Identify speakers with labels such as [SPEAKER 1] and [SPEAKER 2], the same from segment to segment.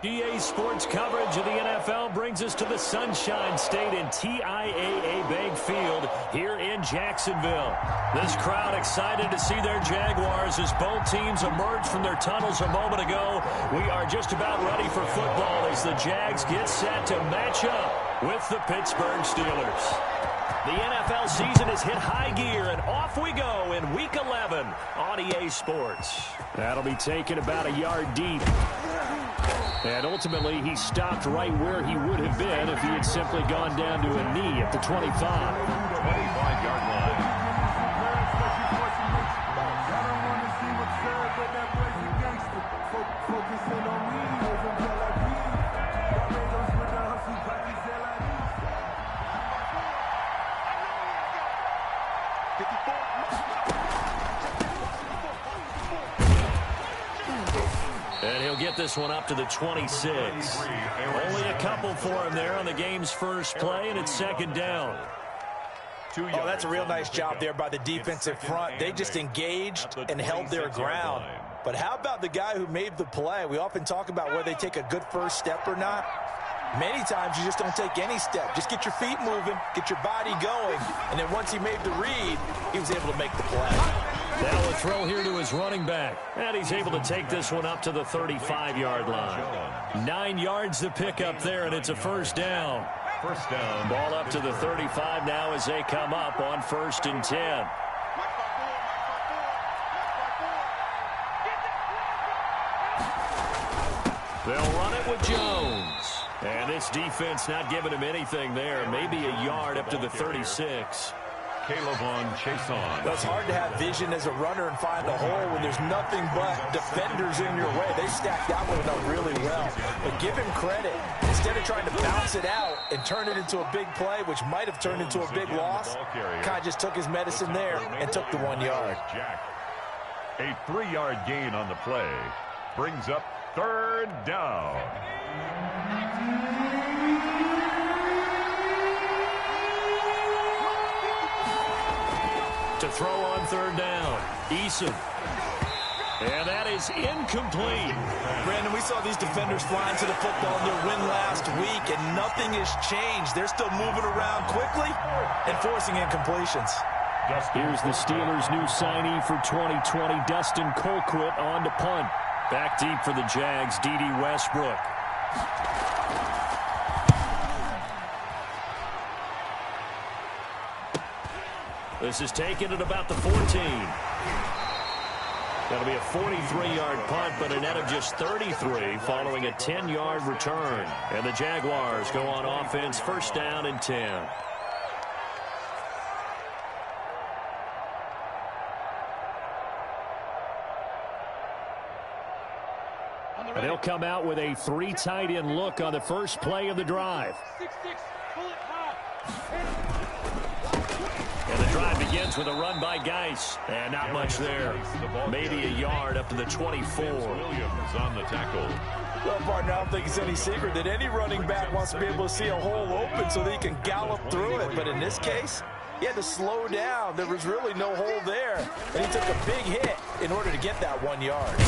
[SPEAKER 1] GA Sports coverage of the NFL brings us to the Sunshine State in TIAA Bank Field here in Jacksonville. This crowd excited to see their Jaguars as both teams emerged from their tunnels a moment ago. We are just about ready for football as the Jags get set to match up with the Pittsburgh Steelers. The NFL season has hit high gear, and off we go in Week 11 on EA Sports. That'll be taken about a yard deep. And ultimately, he stopped right where he would have been if he had simply gone down to a knee at the 25.
[SPEAKER 2] 25-yard line.
[SPEAKER 1] And he'll get this one up to the 26. Only a couple for him there on the game's first play, and it's second down.
[SPEAKER 3] Oh, that's a real nice job there by the defensive front. They just engaged and held their ground. But how about the guy who made the play? We often talk about whether they take a good first step or not. Many times you just don't take any step. Just get your feet moving, get your body going, and then once he made the read, he was able to make the play.
[SPEAKER 1] Now a throw here to his running back. And he's able to take this one up to the 35-yard line. 9 yards to pick up there, and it's a first down.
[SPEAKER 2] First down.
[SPEAKER 1] Ball up to the 35 now as they come up on 1st and 10. They'll run it with Jones. And this defense not giving him anything there. Maybe a yard up to the 36.
[SPEAKER 3] It's hard to have vision as a runner and find a hole when there's nothing but defenders in your way. They stacked that one up really well. But give him credit. Instead of trying to bounce it out and turn it into a big play, which might have turned into a big loss, kind of just took his medicine there and took the 1 yard.
[SPEAKER 2] A 3-yard gain on the play brings up third down.
[SPEAKER 1] To throw on third down, Eason. And that is incomplete.
[SPEAKER 3] Brandon, we saw these defenders flying to the football in their win last week, and nothing has changed. They're still moving around quickly and forcing incompletions.
[SPEAKER 1] Here's the Steelers' new signee for 2020, Dustin Colquitt, on to punt. Back deep for the Jags, D.D. Westbrook. This is taken at about the 14. That'll be a 43-yard punt, but a net of just 33 following a 10-yard return. And the Jaguars go on offense, first down and 10. And they'll come out with a 3 tight end look on the first play of the drive. And the drive begins with a run by Geis. And not much there. Maybe a yard up to the 24.
[SPEAKER 2] Williams on the tackle.
[SPEAKER 3] Well, partner, I don't think it's any secret that any running back wants to be able to see a hole open so that he can gallop through it. But in this case, he had to slow down. There was really no hole there. And he took a big hit in order to get that 1 yard.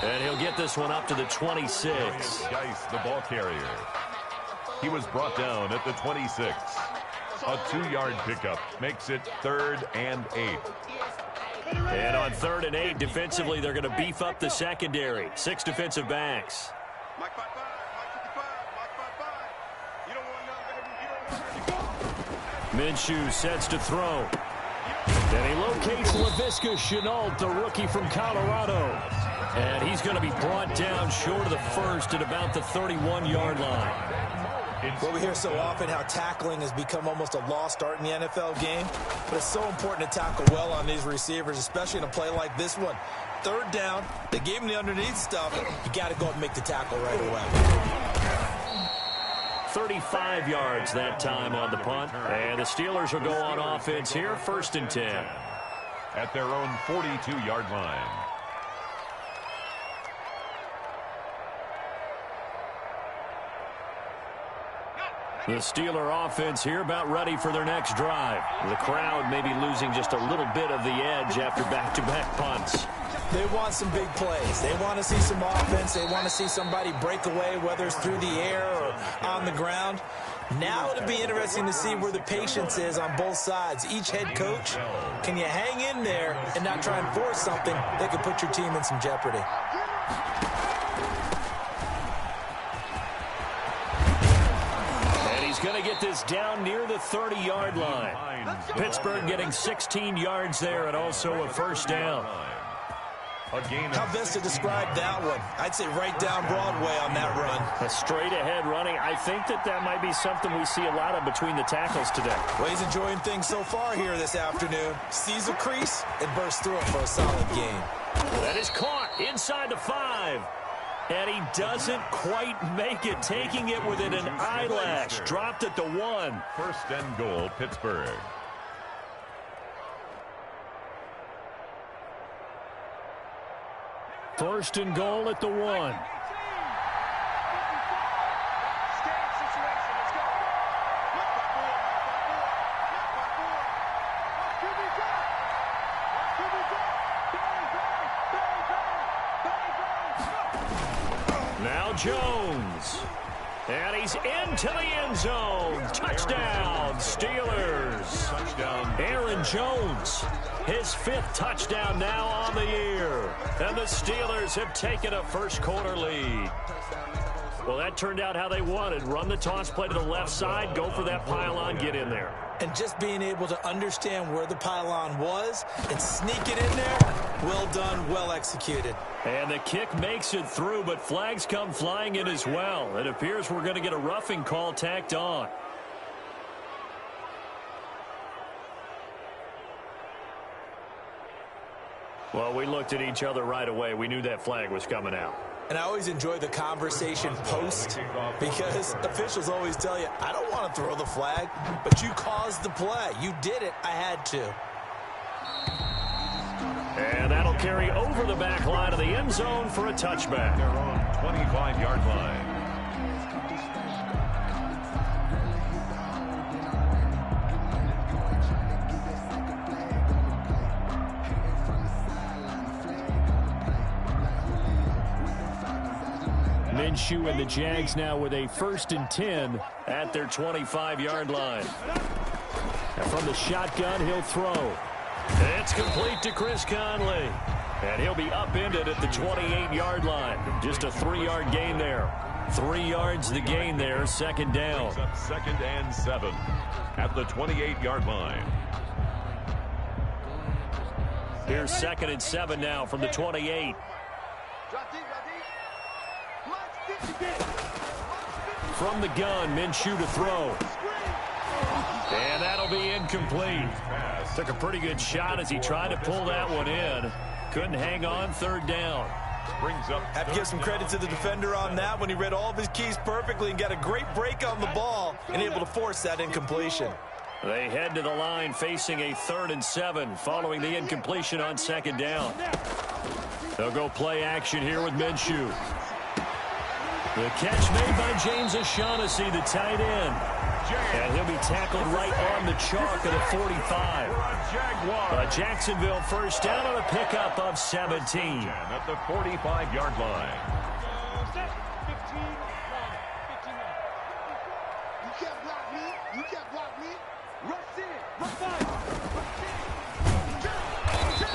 [SPEAKER 1] And he'll get this one up to the 26.
[SPEAKER 2] Geis, the ball carrier. He was brought down at the 26. A 2-yard pickup makes it 3rd and 8.
[SPEAKER 1] And on 3rd and 8, defensively, they're going to beef up the secondary. 6 defensive backs. Minshew sets to throw. And he locates Laviska Shenault, the rookie from Colorado. And he's going to be brought down short of the first at about the 31-yard line.
[SPEAKER 3] Well, we hear so often how tackling has become almost a lost art in the NFL game. But it's so important to tackle well on these receivers, especially in a play like this one. 3rd down, they gave him the underneath stuff. You got to go up and make the tackle right away.
[SPEAKER 1] 35 yards that time on the punt. And the Steelers will go on offense here, 1st and 10.
[SPEAKER 2] At their own 42-yard line.
[SPEAKER 1] The Steeler offense here about ready for their next drive. The crowd may be losing just a little bit of the edge after back-to-back punts.
[SPEAKER 3] They want some big plays. They want to see some offense. They want to see somebody break away, whether it's through the air or on the ground. Now it'll be interesting to see where the patience is on both sides. Each head coach, can you hang in there and not try and force something that could put your team in some jeopardy?
[SPEAKER 1] And he's going to get this down near the 30-yard line. Pittsburgh getting 16 yards there and also a first down.
[SPEAKER 3] How best to describe that one? I'd say right down Broadway on that run.
[SPEAKER 1] A straight-ahead running. I think that might be something we see a lot of between the tackles today.
[SPEAKER 3] Well, he's enjoying things so far here this afternoon. Sees a crease and bursts through it for a solid gain.
[SPEAKER 1] That is caught inside the 5. And he doesn't quite make it, taking it within an eyelash. Dropped at the 1.
[SPEAKER 2] First and goal, Pittsburgh.
[SPEAKER 1] First and goal at the 1. Now Jones. And he's into the end zone. Touchdown, Steelers.
[SPEAKER 2] Touchdown.
[SPEAKER 1] Aaron Jones, his 5th touchdown now on the year. And the Steelers have taken a first-quarter lead. Well, that turned out how they wanted. Run the toss play to the left side, go for that pylon, get in there.
[SPEAKER 3] And just being able to understand where the pylon was and sneak it in there, well done, well executed.
[SPEAKER 1] And the kick makes it through, but flags come flying in as well. It appears we're going to get a roughing call tacked on. Well, we looked at each other right away. We knew that flag was coming out.
[SPEAKER 3] And I always enjoy the conversation post because officials always tell you, I don't want to throw the flag, but you caused the play. You did it. I had to.
[SPEAKER 1] And that'll carry over the back line of the end zone for a touchback.
[SPEAKER 2] Their own 25-yard line.
[SPEAKER 1] Minshew and the Jags now with a 1st and 10 at their 25-yard line. And from the shotgun, he'll throw. It's complete to Chris Conley. And he'll be upended at the 28-yard line. Just a 3-yard gain there. 3 yards the gain there, 2nd down.
[SPEAKER 2] 2nd and 7 at the 28-yard line.
[SPEAKER 1] Here's 2nd and 7 now from the 28. From the gun, Minshew to throw. And that'll be incomplete. Took a pretty good shot as he tried to pull that one in. Couldn't hang on, 3rd down.
[SPEAKER 2] Brings up.
[SPEAKER 3] Have to give some credit to the defender on that when he read all of his keys perfectly and got a great break on the ball and able to force that incompletion.
[SPEAKER 1] They head to the line facing a 3rd and 7 following the incompletion on 2nd down. They'll go play action here with Minshew. The catch made by James O'Shaughnessy, the tight end. And he'll be tackled right on the chalk of the 45. A Jacksonville first down on a pickup of 17.
[SPEAKER 2] At the 45-yard line.
[SPEAKER 4] You can't block me. You can't block me. Rush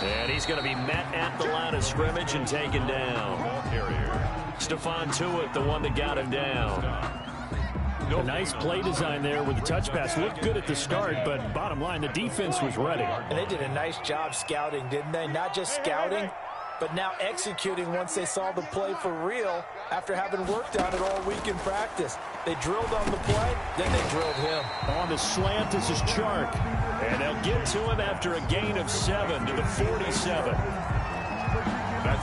[SPEAKER 4] in.
[SPEAKER 1] And he's going to be met at the line of scrimmage and taken down.
[SPEAKER 2] Ball carrier.
[SPEAKER 1] Stephon Tuitt, the one that got him down. A nice play design there with the touch pass. Looked good at the start, but bottom line, the defense was ready.
[SPEAKER 3] And they did a nice job scouting, didn't they? Not just scouting, but now executing once they saw the play for real after having worked on it all week in practice. They drilled on the play, then they drilled him.
[SPEAKER 1] On the slant, this is Chark. And they'll get to him after a gain of 7 to the 47.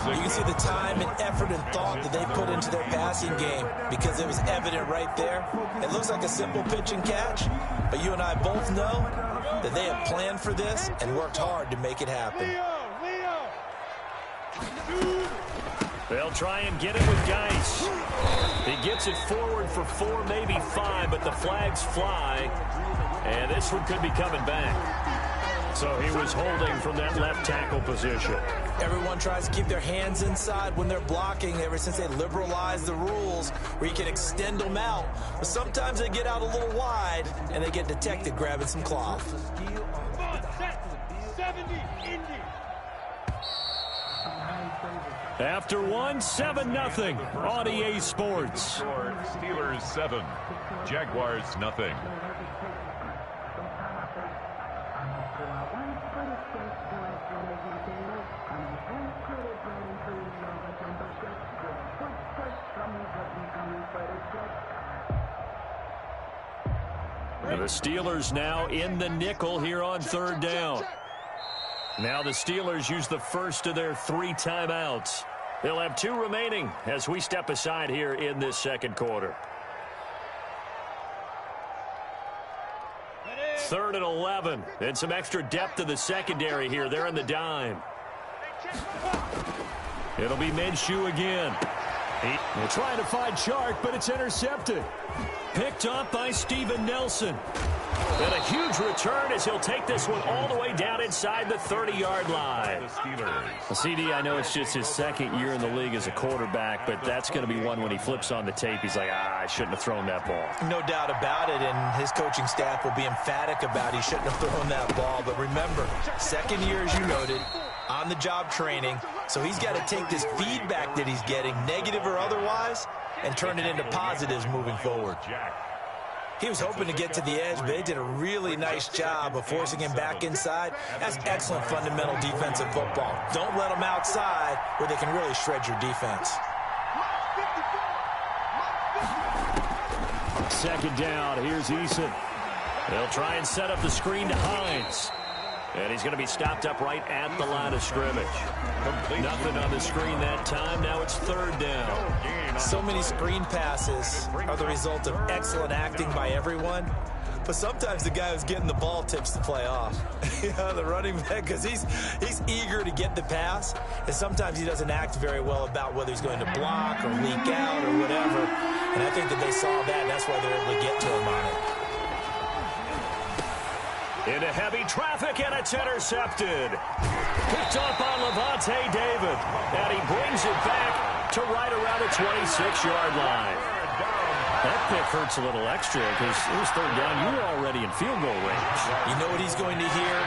[SPEAKER 3] You can see the time and effort and thought that they put into their passing game because it was evident right there. It looks like a simple pitch and catch, but you and I both know that they have planned for this and worked hard to make it happen.
[SPEAKER 1] They'll try and get it with Geis. He gets it forward for 4, maybe 5, but the flags fly, and this one could be coming back. So he was holding from that left tackle position.
[SPEAKER 3] Everyone tries to keep their hands inside when they're blocking ever since they liberalized the rules where you can extend them out. But sometimes they get out a little wide and they get detected grabbing some cloth.
[SPEAKER 4] 70, Indy.
[SPEAKER 1] After one, 7-0 on EA Sports.
[SPEAKER 2] Steelers 7, Jaguars nothing.
[SPEAKER 1] And the Steelers now in the nickel here on third down. Now the Steelers use the first of their 3 timeouts. They'll have 2 remaining as we step aside here in this second quarter. 3rd and 11. And some extra depth to the secondary here. They're in the dime. It'll be Minshew again. They're trying to find Chark, but it's intercepted. Picked up by Steven Nelson. And a huge return as he'll take this one all the way down inside the 30-yard line. Well, CD, I know it's just his 2nd year in the league as a quarterback, but that's going to be one when he flips on the tape. He's like, I shouldn't have thrown that ball.
[SPEAKER 3] No doubt about it, and his coaching staff will be emphatic about he shouldn't have thrown that ball. But remember, 2nd year, as you noted, on-the-job training, so he's got to take this feedback that he's getting, negative or otherwise, and turn it into positives moving forward. He was hoping to get to the edge, but they did a really nice job of forcing him back inside. That's excellent fundamental defensive football. Don't let them outside where they can really shred your defense.
[SPEAKER 1] 2nd down. Here's Eason. They'll try and set up the screen to Hines. And he's going to be stopped up right at the line of scrimmage. Nothing on the screen that time. Now it's 3rd down.
[SPEAKER 3] So many screen passes are the result of excellent acting by everyone. But sometimes the guy who's getting the ball tips the play off. The running back, because he's eager to get the pass. And sometimes he doesn't act very well about whether he's going to block or leak out or whatever. And I think that they saw that, and that's why they're able to get to him on it.
[SPEAKER 1] Into heavy traffic, and it's intercepted. Picked up by Levante David. And he brings it back to right around the 26-yard line. That pick hurts a little extra because it was 3rd down. You were already in field goal range.
[SPEAKER 3] You know what he's going to hear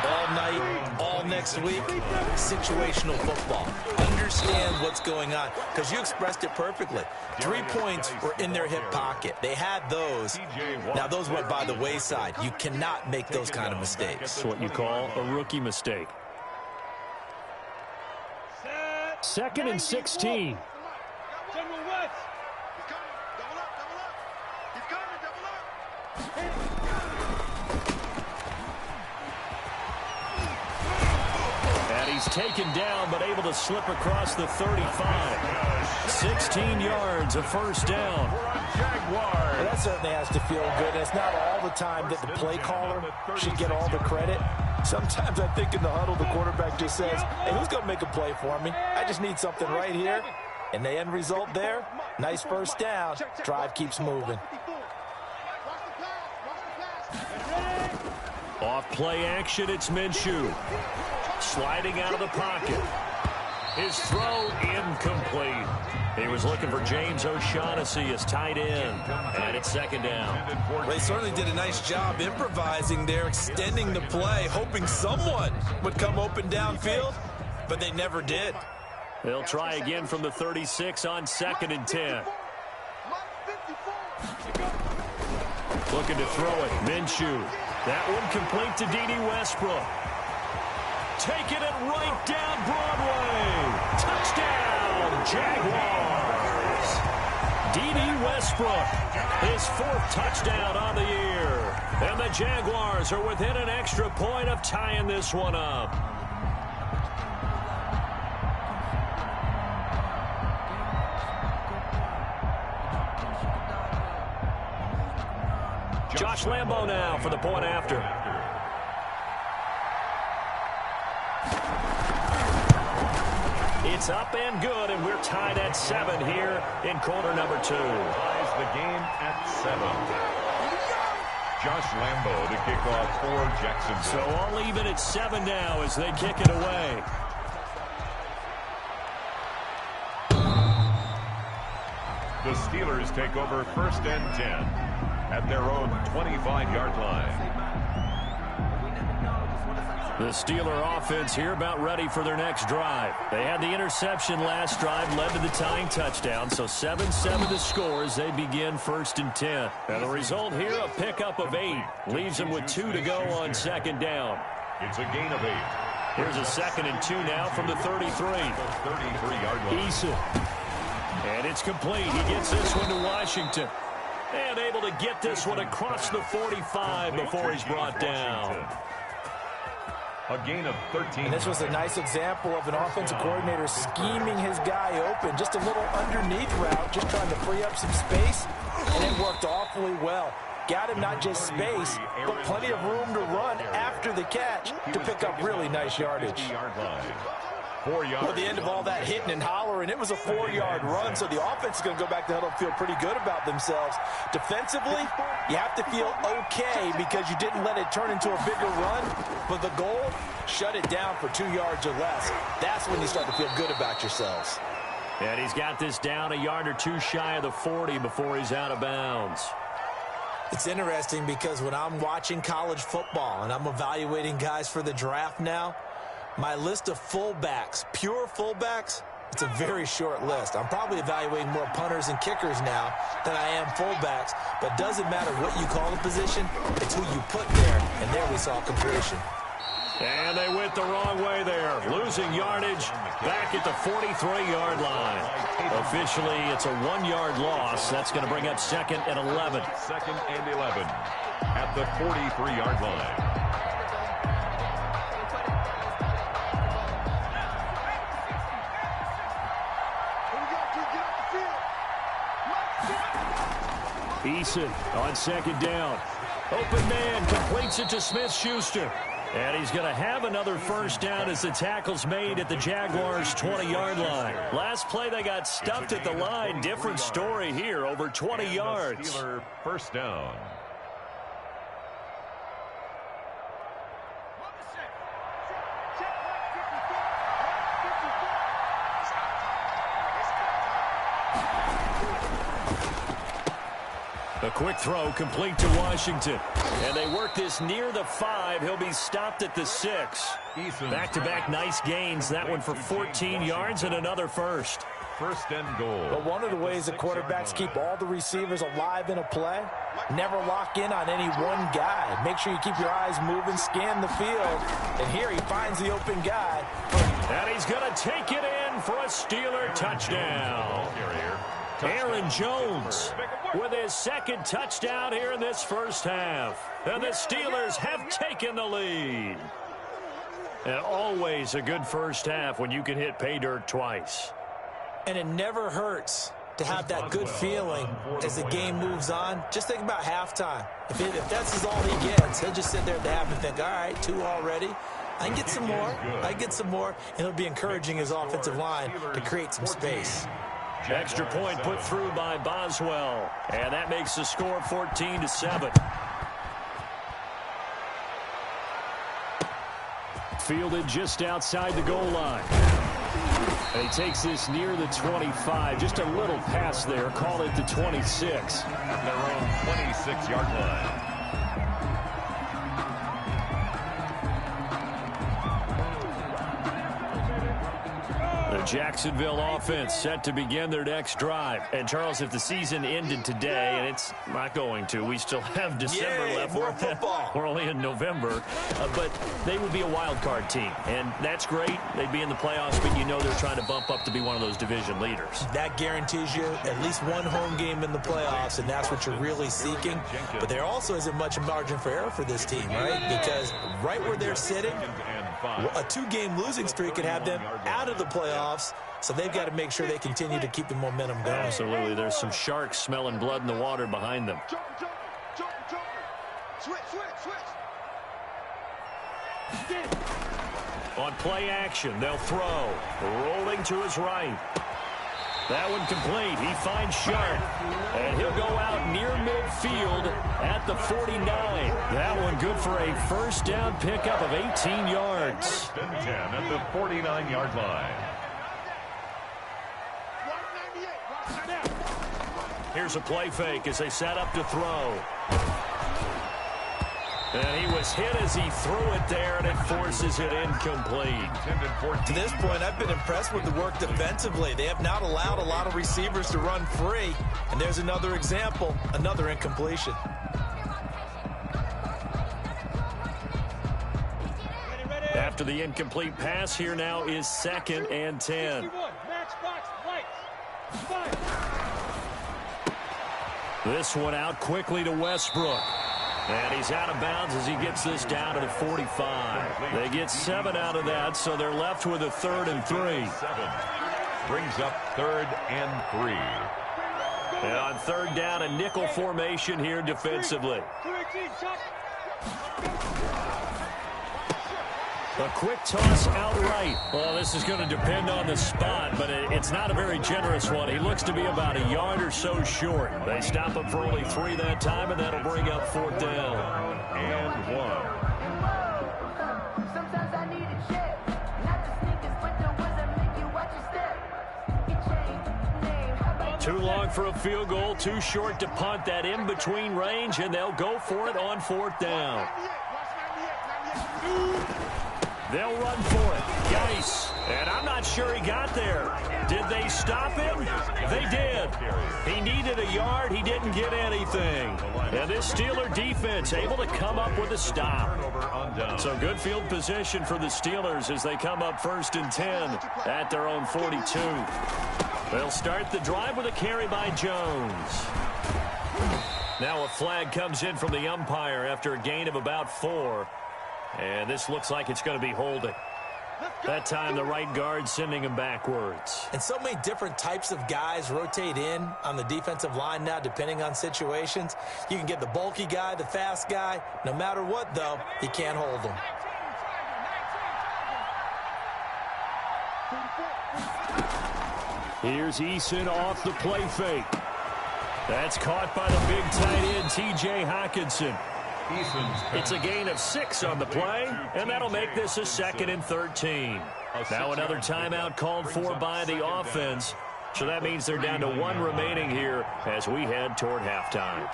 [SPEAKER 3] all night, all next week? Situational football. Understand what's going on, because you expressed it perfectly. 3 points were in their hip pocket. They had those. Now, those went by the wayside. You cannot make those kind of mistakes.
[SPEAKER 1] That's what you call a rookie mistake. 2nd and 16. And he's taken down, but able to slip across the 35. 16 yards, a 1st down.
[SPEAKER 3] Well, that certainly has to feel good. It's not all the time that the play caller should get all the credit. Sometimes I think in the huddle, the quarterback just says, hey, who's going to make a play for me? I just need something right here. And the end result there, nice 1st down. Drive keeps moving.
[SPEAKER 1] Off play action, it's Minshew. Sliding out of the pocket. His throw incomplete. He was looking for James O'Shaughnessy as tight end. And it's 2nd down.
[SPEAKER 3] Well, they certainly did a nice job improvising there, extending the play, hoping someone would come open downfield, but they never did.
[SPEAKER 1] They'll try again from the 36 on 2nd and 10. Looking to throw it. Minshew. That one complete to D.D. Westbrook. Taking it right down Broadway. Touchdown, Jaguars. D.D. Westbrook, his 4th touchdown on the year. And the Jaguars are within an extra point of tying this one up. Josh Lambo now for the point after. It's up and good, and we're tied at 7 here in quarter number 2.
[SPEAKER 2] Ties the game at 7. Josh Lambo to kick off for Jacksonville.
[SPEAKER 1] So all even at 7 now as they kick it away.
[SPEAKER 2] The Steelers take over 1st and 10 at their own 25-yard line.
[SPEAKER 1] The Steeler offense here about ready for their next drive. They had the interception last drive, led to the tying touchdown. So 7-7 the score as they begin 1st and 10. And the result here, a pickup of 8. Leaves them with 2 to go on 2nd down.
[SPEAKER 2] It's a gain of 8.
[SPEAKER 1] Here's a 2nd and 2 now from the 33.
[SPEAKER 2] 33-yard line.
[SPEAKER 1] Eason. And it's complete. He gets this one to Washington. And able to get this one across the 45 before he's brought down.
[SPEAKER 2] A gain of 13.
[SPEAKER 3] And this was a nice example of an offensive coordinator scheming his guy open. Just a little underneath route, just trying to free up some space. And it worked awfully well. Got him not just space, but plenty of room to run after the catch to pick up really nice yardage.
[SPEAKER 2] 4 yards.
[SPEAKER 3] Well, at the end of all that hitting and hollering, it was a 4-yard run, so the offense is going to go back to huddle and feel pretty good about themselves. Defensively, you have to feel okay because you didn't let it turn into a bigger run, but the goal, shut it down for 2 yards or less. That's when you start to feel good about yourselves.
[SPEAKER 1] And he's got this down a yard or 2 shy of the 40 before he's out of bounds.
[SPEAKER 3] It's interesting because when I'm watching college football and I'm evaluating guys for the draft now, my list of fullbacks, pure fullbacks, it's a very short list. I'm probably evaluating more punters and kickers now than I am fullbacks, but doesn't matter what you call the position, it's who you put there, and there we saw completion.
[SPEAKER 1] And they went the wrong way there, losing yardage back at the 43-yard line. Officially, it's a 1-yard loss. That's going to bring up 2nd and 11.
[SPEAKER 2] 2nd and 11 at the 43-yard line.
[SPEAKER 1] Eason on 2nd down. Open man completes it to Smith-Schuster. And he's going to have another 1st down as the tackle's made at the Jaguars' 20-yard line. Last play, they got stuffed at the line. Different story here, over 20 yards.
[SPEAKER 2] Steeler 1st down.
[SPEAKER 1] A quick throw complete to Washington. And they work this near the 5. He'll be stopped at the 6. Back-to-back nice gains. That one for 14 yards and another 1st.
[SPEAKER 2] 1st and goal.
[SPEAKER 3] But one of the ways that quarterbacks keep all the receivers alive in a play, never lock in on any one guy. Make sure you keep your eyes moving, scan the field. And here he finds the open guy.
[SPEAKER 1] And he's going to take it in for a Steeler touchdown. Aaron Jones with his 2nd touchdown here in this 1st half. And the Steelers have taken the lead. And always a good 1st half when you can hit pay dirt twice.
[SPEAKER 3] And it never hurts to have that good feeling as the game moves on. Just think about halftime. If that's all he gets, he'll just sit there at the half and think, all right, 2 already. I can get some more. I get some more. And it'll be encouraging his offensive line to create some space.
[SPEAKER 1] Extra point put through by Boswell. And that makes the score 14-7. Fielded just outside the goal line. And he takes this near the 25. Just a little pass there. Call it the 26.
[SPEAKER 2] At their own 26-yard line.
[SPEAKER 1] The Jacksonville offense set to begin their next drive. And, Charles, if the season ended today, and it's not going to, we still have December left.
[SPEAKER 3] More football.
[SPEAKER 1] We're only in November. But they would be a wild card team. And that's great. They'd be in the playoffs, but you know they're trying to bump up to be one of those division leaders.
[SPEAKER 3] That guarantees you at least one home game in the playoffs, and that's what you're really seeking. But there also isn't much margin for error for this team, right? Because right where they're sitting, a 2-game losing streak could have them out of the playoffs, so they've got to make sure they continue to keep the momentum going.
[SPEAKER 1] Absolutely. There's some sharks smelling blood in the water behind them. On play action, they'll throw. Rolling to his right. That one complete. He finds Sharp. And he'll go out near midfield at the 49. That one good for a first down pickup of 18 yards.
[SPEAKER 2] First and 10 at the 49-yard line.
[SPEAKER 1] Here's a play fake as they set up to throw. And he was hit as he threw it there, and it forces it incomplete.
[SPEAKER 3] To this point, I've been impressed with the work defensively. They have not allowed a lot of receivers to run free. And there's another example, another incompletion.
[SPEAKER 1] After the incomplete pass, here now is 2nd and 10. This one out quickly to Westbrook. And he's out of bounds as he gets this down to the 45. They get 7 out of that, so they're left with a 3rd and 3.
[SPEAKER 2] 7 brings up 3rd and 3.
[SPEAKER 1] And on 3rd down, a nickel formation here defensively. A quick toss outright. Well, this is going to depend on the spot, but it's not a very generous one. He looks to be about a yard or so short. They stop him for only 3 that time, and that'll bring up 4th down.
[SPEAKER 2] And
[SPEAKER 1] 1. Too long for a field goal, too short to punt. That in-between range, and they'll go for it on 4th down. They'll run for it. Geis. And I'm not sure he got there. Did they stop him? They did. He needed a yard. He didn't get anything. And this Steeler defense able to come up with a stop. So good field position for the Steelers as they come up 1st and 10 at their own 42. They'll start the drive with a carry by Jones. Now a flag comes in from the umpire after a gain of about 4. And this looks like it's going to be holding. That time the right guard sending him backwards.
[SPEAKER 3] And so many different types of guys rotate in on the defensive line now depending on situations. You can get the bulky guy, the fast guy. No matter what, though, you can't hold them.
[SPEAKER 1] Here's Eason off the play fake. That's caught by the big tight end, T.J. Hockenson. It's a gain of 6 on the play, and that'll make this a 2nd and 13. Now another timeout called for by the offense, so that means they're down to 1 remaining here as we head toward halftime.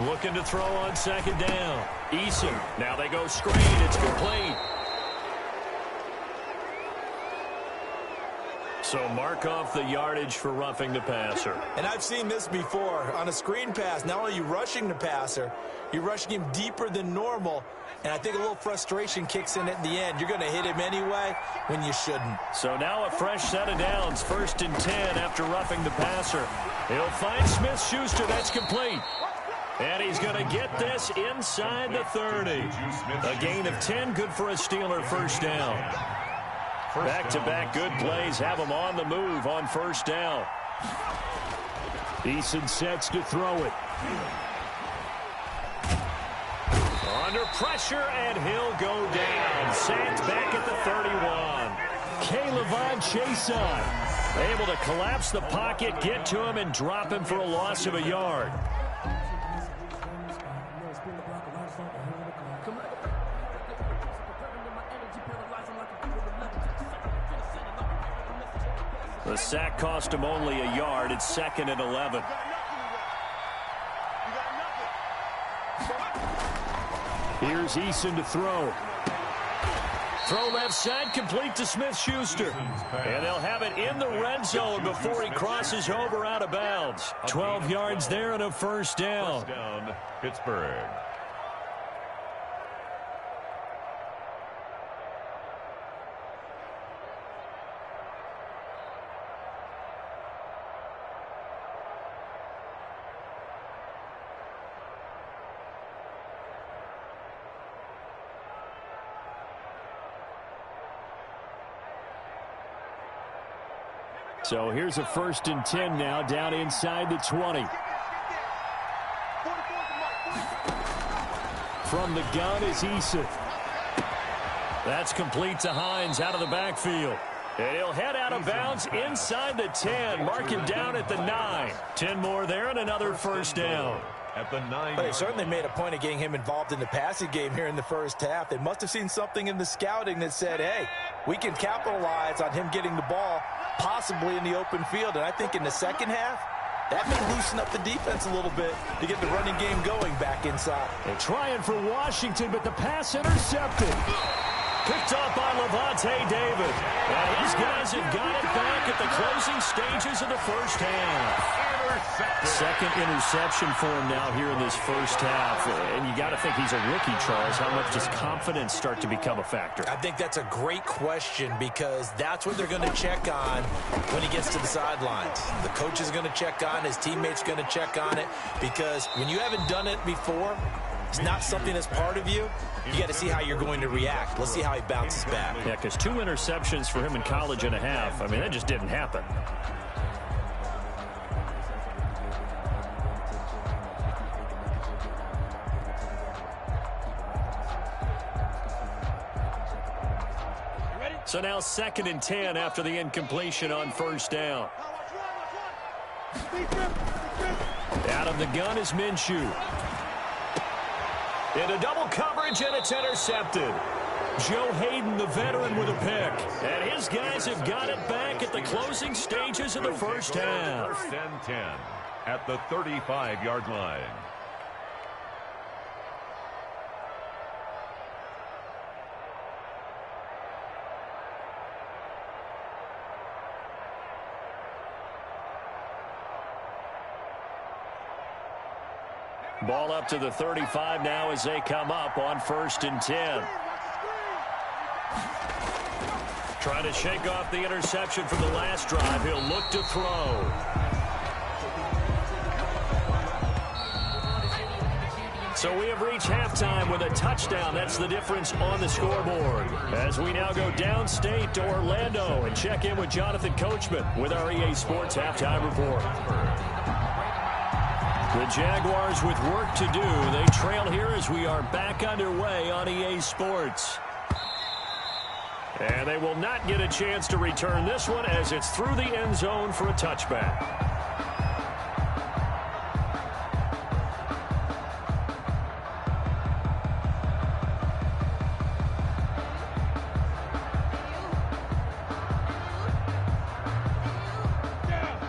[SPEAKER 1] Looking to throw on 2nd down. Eason. Now they go screen. It's complete. So mark off the yardage for roughing the passer.
[SPEAKER 3] And I've seen this before. On a screen pass, not only are you rushing the passer, you're rushing him deeper than normal. And I think a little frustration kicks in at the end. You're going to hit him anyway when you shouldn't.
[SPEAKER 1] So now a fresh set of downs. 1st and 10 after roughing the passer. He'll find Smith-Schuster. That's complete. And he's going to get this inside the 30. A gain of 10, good for a Steeler first down. Back-to-back good plays have him on the move on 1st down. Eason sets to throw it. Under pressure, and he'll go down. Sacked back at the 31. K'Lavon Chaisson able to collapse the pocket, get to him, and drop him for a loss of a yard. The sack cost him only a yard. It's 2nd and 11. Here's Eason to throw. Throw left side, complete to Smith-Schuster. And they'll have it in the red zone before he crosses over out of bounds. 12 yards there and a first down.
[SPEAKER 2] First down, Pittsburgh.
[SPEAKER 1] So here's a 1st and 10 now, down inside the 20. From the gun is Eason. That's complete to Hines out of the backfield. And he'll head out of bounds inside the 10. Mark him down at the 9. 10 more there and another first down.
[SPEAKER 2] At the 9.
[SPEAKER 3] But they certainly made a point of getting him involved in the passing game here in the first half. They must have seen something in the scouting that said, hey, we can capitalize on him getting the ball possibly in the open field. And I think in the second half, that may loosen up the defense a little bit to get the running game going back inside.
[SPEAKER 1] They're trying for Washington, but the pass intercepted. Picked off by Levante David. And his guys have got it back at the closing stages of the first half. Second interception for him now here in this first half. And you got to think he's a rookie, Charles. How much does confidence start to become a factor?
[SPEAKER 3] I think that's a great question because that's what they're going to check on when he gets to the sidelines. The coach is going to check on, his teammates going to check on it, because when you haven't done it before, it's not something that's part of you. You got to see how you're going to react. Let's see how he bounces back.
[SPEAKER 1] Yeah, because 2 interceptions for him in college and a half. I mean, that just didn't happen. So now 2nd and 10 after the incompletion on first down. Out of the gun is Minshew. Into double coverage, and it's intercepted. Joe Hayden, the veteran, with a pick. And his guys have got it back at the closing stages of the first half.
[SPEAKER 2] 1st and 10 at the 35-yard line.
[SPEAKER 1] Ball up to the 35 now as they come up on 1st and 10. Trying to shake off the interception from the last drive. He'll look to throw. So we have reached halftime with a touchdown. That's the difference on the scoreboard. As we now go downstate to Orlando and check in with Jonathan Coachman with our EA Sports Halftime Report. The Jaguars with work to do. They trail here as we are back underway on EA Sports. And they will not get a chance to return this one as it's through the end zone for a touchback.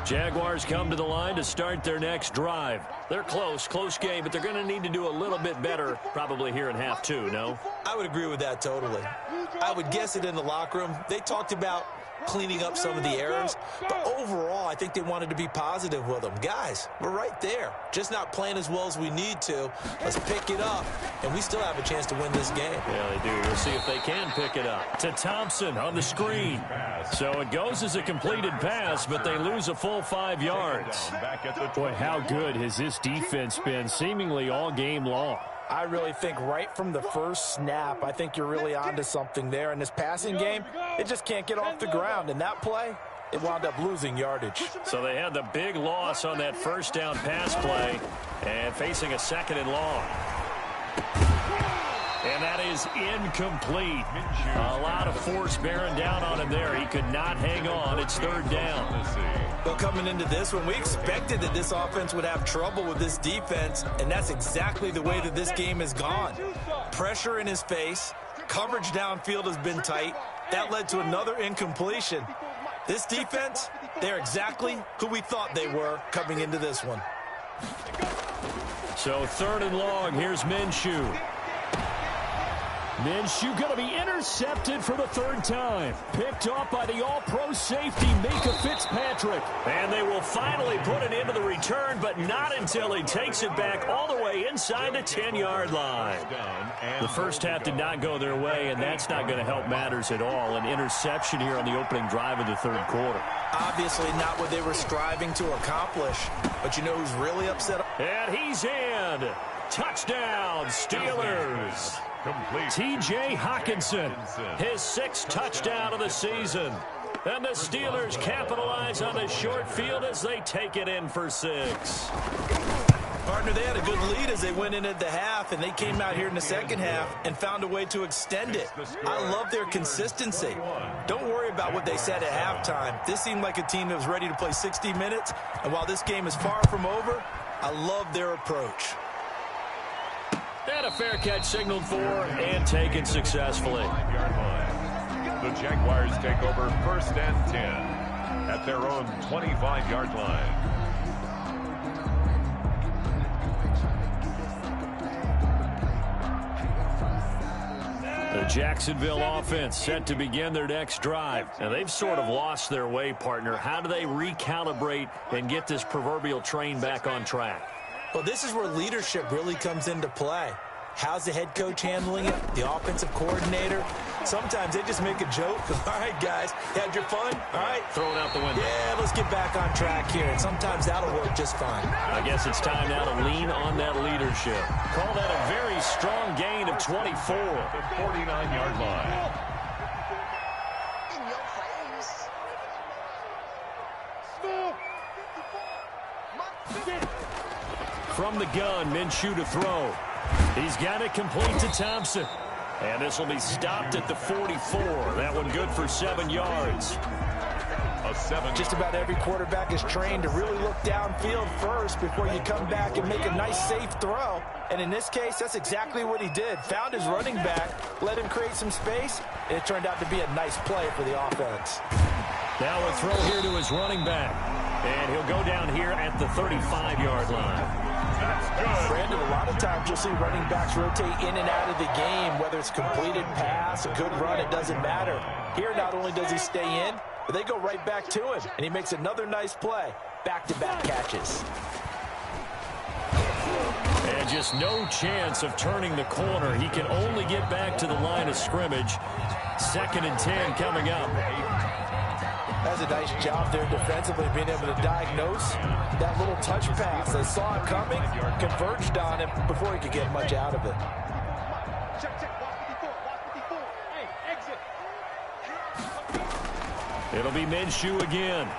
[SPEAKER 1] Jaguars come to the line to start their next drive. They're close game, but they're going to need to do a little bit better probably here in half 2, no?
[SPEAKER 3] I would agree with that totally. I would guess it in the locker room. They talked about cleaning up some of the errors, but overall, I think they wanted to be positive with them. Guys, we're right there. Just not playing as well as we need to. Let's pick it up, and we still have a chance to win this game.
[SPEAKER 1] Yeah, they do. We'll see if they can pick it up. To Thompson on the screen. So it goes as a completed pass, but they lose a full 5 yards. Boy, how good has this defense been seemingly all game long?
[SPEAKER 3] I really think right from the first snap, I think you're really onto something there. In this passing game, it just can't get off the ground. In that play, it wound up losing yardage.
[SPEAKER 1] So they had the big loss on that first down pass play and facing a 2nd and long. And that is incomplete. A lot of force bearing down on him there. He could not hang on. It's 3rd down.
[SPEAKER 3] Well, coming into this one, we expected that this offense would have trouble with this defense, and that's exactly the way that this game has gone. Pressure in his face. Coverage downfield has been tight. That led to another incompletion. This defense, they're exactly who we thought they were coming into this one.
[SPEAKER 1] So 3rd and long. Here's Minshew. Minshew going to be intercepted for the 3rd time. Picked off by the all-pro safety, Micah Fitzpatrick. And they will finally put it into the return, but not until he takes it back all the way inside the 10-yard line. The first half did not go their way, and that's not going to help matters at all. An interception here on the opening drive of the 3rd quarter.
[SPEAKER 3] Obviously not what they were striving to accomplish, but you know who's really upset?
[SPEAKER 1] And he's in. Touchdown, Steelers. T.J. Hawkinson, his 6th touchdown of the season. And the Steelers capitalize on the short field as they take it in for 6.
[SPEAKER 3] Partner, they had a good lead as they went into the half, and they came out here in the second half and found a way to extend it. I love their consistency. Don't worry about what they said at halftime. This seemed like a team that was ready to play 60 minutes, and while this game is far from over, I love their approach.
[SPEAKER 1] And a fair catch signaled for and taken successfully.
[SPEAKER 2] The Jaguars take over 1st and 10 at their own 25-yard line.
[SPEAKER 1] The Jacksonville offense set to begin their next drive. And they've sort of lost their way, partner. How do they recalibrate and get this proverbial train back on track?
[SPEAKER 3] Well, this is where leadership really comes into play. How's the head coach handling it? The offensive coordinator? Sometimes they just make a joke. All right, guys, had your fun? All right.
[SPEAKER 1] Throw it out the window.
[SPEAKER 3] Yeah, let's get back on track here. And sometimes that'll work just fine.
[SPEAKER 1] I guess it's time now to lean on that leadership. Call that a very strong gain of 24.
[SPEAKER 2] The 49-yard line.
[SPEAKER 4] In your face.
[SPEAKER 1] From the gun, Minshew to throw. He's got it complete to Thompson. And this will be stopped at the 44. That one good for 7 yards.
[SPEAKER 3] Just about every quarterback is trained to really look downfield first before you come back and make a nice, safe throw. And in this case, that's exactly what he did. Found his running back, let him create some space, and it turned out to be a nice play for the offense.
[SPEAKER 1] Now a throw here to his running back. And he'll go down here at the 35-yard line.
[SPEAKER 3] Brandon, a lot of times you'll see running backs rotate in and out of the game, whether it's completed pass, a good run, it doesn't matter. Here, not only does he stay in, but they go right back to him, and he makes another nice play. Back-to-back catches.
[SPEAKER 1] And just no chance of turning the corner. He can only get back to the line of scrimmage. 2nd and 10 coming up.
[SPEAKER 3] That's a nice job there defensively, being able to diagnose that little touch pass. They saw it coming, converged on him before he could get much out of it.
[SPEAKER 1] It'll be Minshew again.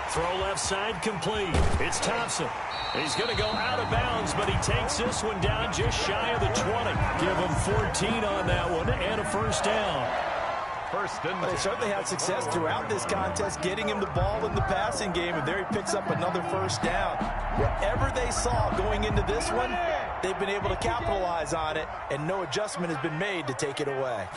[SPEAKER 1] Throw left side complete. It's Thompson. He's going to go out of bounds, but he takes this one down just shy of the 20. Give him 14 on that one and a first down.
[SPEAKER 3] They certainly had success throughout this contest, getting him the ball in the passing game, and there he picks up another first down. Whatever they saw going into this one, they've been able to capitalize on it, and no adjustment has been made to take it away.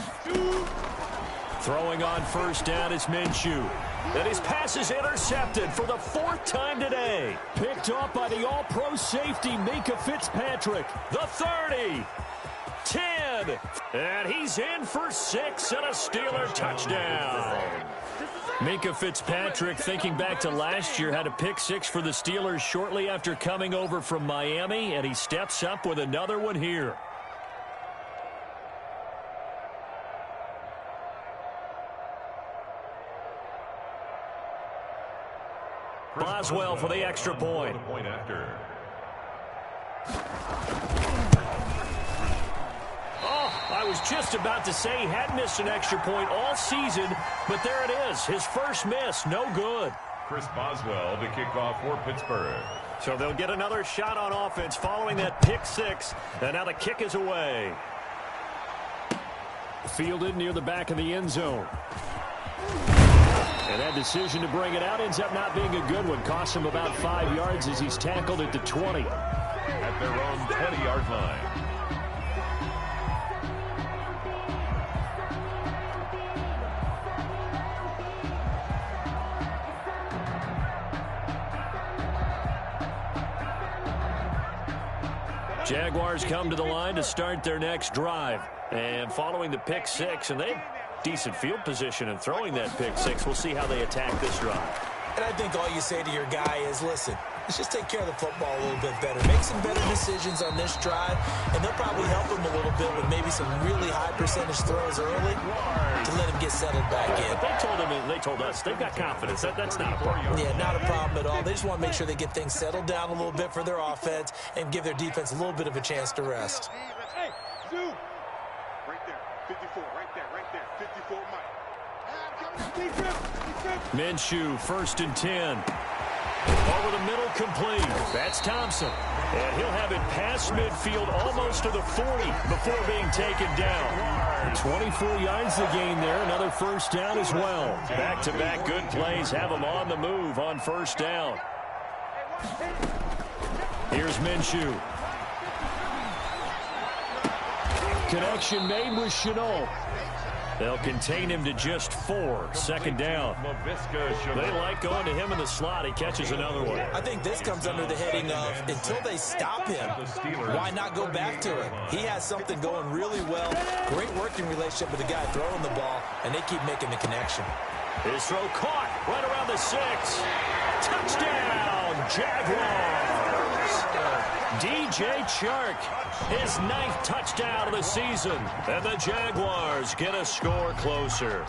[SPEAKER 1] Throwing on first down is Minshew. And his pass is intercepted for the 4th time today. Picked off by the all-pro safety, Micah Fitzpatrick. The 30. 10. And he's in for 6 and a Steeler touchdown. Micah Fitzpatrick, thinking back to last year, had a pick 6 for the Steelers shortly after coming over from Miami, and he steps up with another one here. Boswell for the extra point. I was just about to say he had missed an extra point all season, but there it is. His first miss, no good.
[SPEAKER 2] Chris Boswell to kick off for Pittsburgh.
[SPEAKER 1] So they'll get another shot on offense following that pick 6, and now the kick is away. Fielded near the back of the end zone. And that decision to bring it out ends up not being a good one. Costs him about 5 yards as he's tackled at the 20.
[SPEAKER 2] At their own 20-yard line.
[SPEAKER 1] Jaguars come to the line to start their next drive. And following the pick 6, and they have decent field position in throwing that pick 6. We'll see how they attack this drive.
[SPEAKER 3] And I think all you say to your guy is, listen, let's just take care of the football a little bit better. Make some better decisions on this drive, and they'll probably help him a little bit with maybe some really high percentage throws early to let him get settled back in.
[SPEAKER 1] But they told us they've got confidence. That's not a problem.
[SPEAKER 3] Yeah, not a problem at all. They just want to make sure they get things settled down a little bit for their offense and give their defense a little bit of a chance to rest.
[SPEAKER 4] Hey, Zoo. Right there, 54, right there, 54, Mike.
[SPEAKER 1] Minshew, 1st and 10. Over the middle, complete. That's Thompson. And he'll have it past midfield almost to the 40 before being taken down. 24 yards to gain there. Another first down as well. Back-to-back good plays have them on the move on first down. Here's Minshew. Connection made with Chenault. They'll contain him to just 4. Second down. They like going to him in the slot. He catches another one.
[SPEAKER 3] I think this comes under the heading of until they stop him, why not go back to it? He has something going really well. Great working relationship with the guy throwing the ball, and they keep making the connection.
[SPEAKER 1] His throw caught right around the 6. Touchdown, Jaguars. DJ Chark, his 9th touchdown of the season. And the Jaguars get a score closer.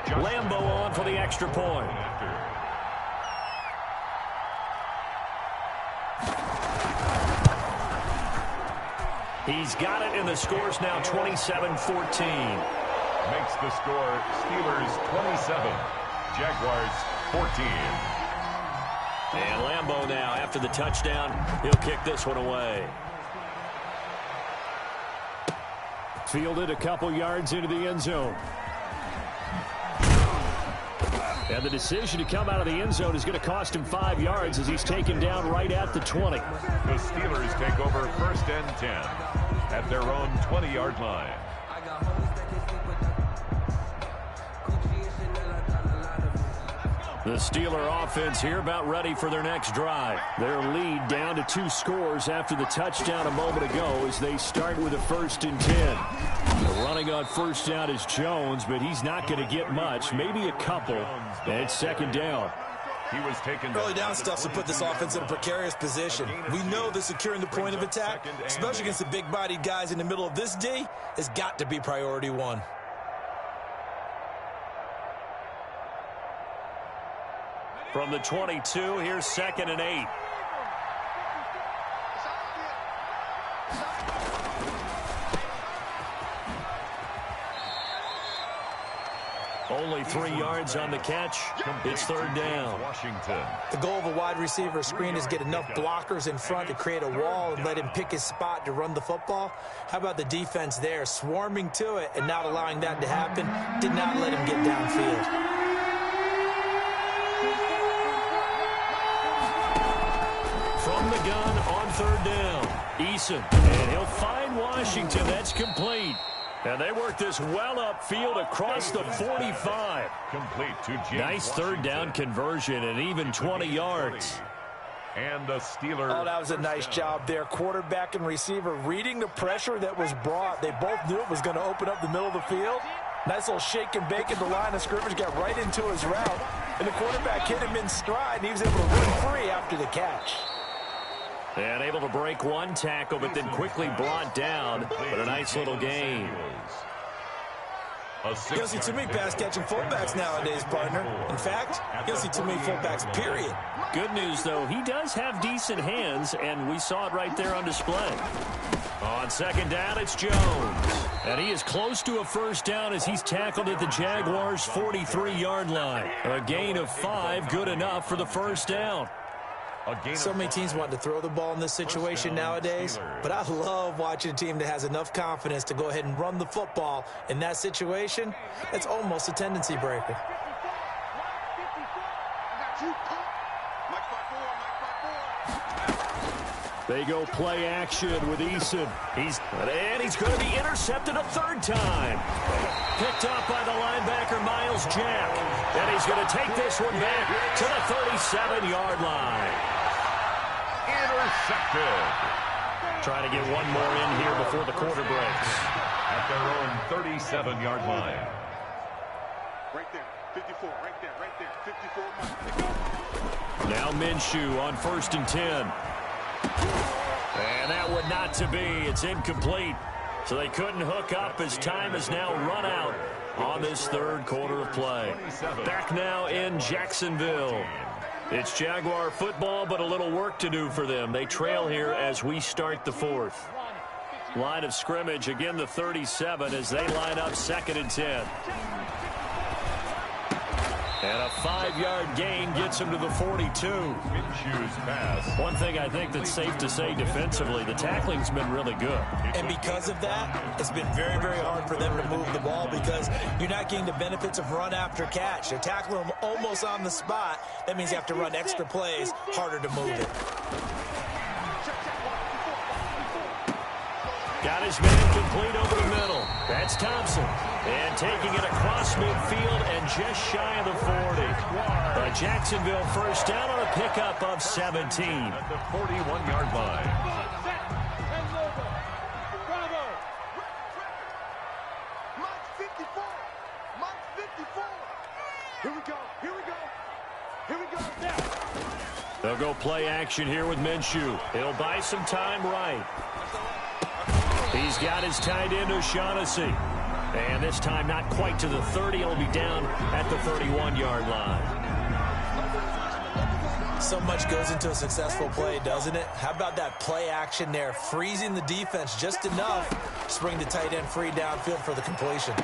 [SPEAKER 1] Lambeau on for the extra point. He's got it, and the score's now 27-14.
[SPEAKER 2] Makes the score Steelers 27, Jaguars 14.
[SPEAKER 1] And Lambeau now, after the touchdown, he'll kick this one away. Fielded a couple yards into the end zone. And the decision to come out of the end zone is going to cost him 5 yards as he's taken down right at the 20.
[SPEAKER 2] The Steelers take over 1st and 10 at their own 20-yard line.
[SPEAKER 1] The Steeler offense here about ready for their next drive. Their lead down to 2 scores after the touchdown a moment ago as they start with a 1st and 10. Running on first down is Jones, but he's not going to get much, maybe a couple. And it's 2nd down.
[SPEAKER 2] He was taken
[SPEAKER 3] early down stuff to put this offense in a precarious position. We know that securing the point of attack, especially against the big-bodied guys in the middle of this D, has got to be priority 1.
[SPEAKER 1] From the 22, here's 2nd and 8. Only 3 yards on the catch. It's 3rd down.
[SPEAKER 2] Washington.
[SPEAKER 3] The goal of a wide receiver screen is get enough blockers in front to create a wall and let him pick his spot to run the football. How about the defense there, swarming to it and not allowing that to happen? Did not let him get downfield.
[SPEAKER 1] From the gun on 3rd down. Eason, and he'll find Washington. That's complete. And they work this well upfield across the 45.
[SPEAKER 2] Complete to James
[SPEAKER 1] nice
[SPEAKER 2] Washington.
[SPEAKER 1] 3rd down conversion and even 20 yards.
[SPEAKER 2] And the Steelers.
[SPEAKER 3] Oh, that was a nice job there. Quarterback and receiver reading the pressure that was brought. They both knew it was going to open up the middle of the field. Nice little shake and bake at the line of scrimmage. Got right into his route. And the quarterback hit him in stride, and he was able to run free after the catch.
[SPEAKER 1] And able to break 1 tackle, but then quickly brought down. But a nice little gain.
[SPEAKER 3] You don't see too many pass-catching fullbacks nowadays, partner. In fact, you don't see too many fullbacks, period.
[SPEAKER 1] Good news, though, he does have decent hands, and we saw it right there on display. On 2nd down, it's Jones. And he is close to a 1st down as he's tackled at the Jaguars' 43-yard line. A gain of 5, good enough for the 1st down.
[SPEAKER 3] So many teams want to throw the ball in this situation nowadays, but I love watching a team that has enough confidence to go ahead and run the football. In that situation, it's almost a tendency breaker.
[SPEAKER 1] They go play action with Eason. He's going to be intercepted a 3rd time. Picked up by the linebacker, Miles Jack. And he's going to take this one back to the 37-yard line.
[SPEAKER 2] Intercepted.
[SPEAKER 1] Trying to get one more in here before the quarter breaks.
[SPEAKER 2] At their own 37-yard line.
[SPEAKER 4] Right there, 54, right there, 54.
[SPEAKER 1] Now Minshew on 1st and 10. And that would not to be. It's incomplete. So they couldn't hook up as time has now run out on this 3rd quarter of play. Back now in Jacksonville. It's Jaguar football, but a little work to do for them. They trail here as we start the 4th. Line of scrimmage, again the 37 as they line up 2nd and 10. And a 5-yard gain gets him to the 42.
[SPEAKER 2] Minshew's pass.
[SPEAKER 1] One thing I think that's safe to say defensively, the tackling's been really good.
[SPEAKER 3] And because of that, it's been very, very hard for them to move the ball because you're not getting the benefits of run after catch. They're tackling them almost on the spot. That means you have to run extra plays, harder to move it.
[SPEAKER 1] Got his man complete over the middle. That's Thompson. And taking it across midfield and just shy of the 40. A Jacksonville first down on a pickup of 17.
[SPEAKER 2] At the 41-yard line.
[SPEAKER 1] They'll go play action here with Minshew. He'll buy some time right. He's got his tight end O'Shaughnessy. And this time not quite to the 30. He'll be down at the 31-yard line.
[SPEAKER 3] So much goes into a successful play, doesn't it? How about that play action there? Freezing the defense just enough to bring the tight end free downfield for the completion.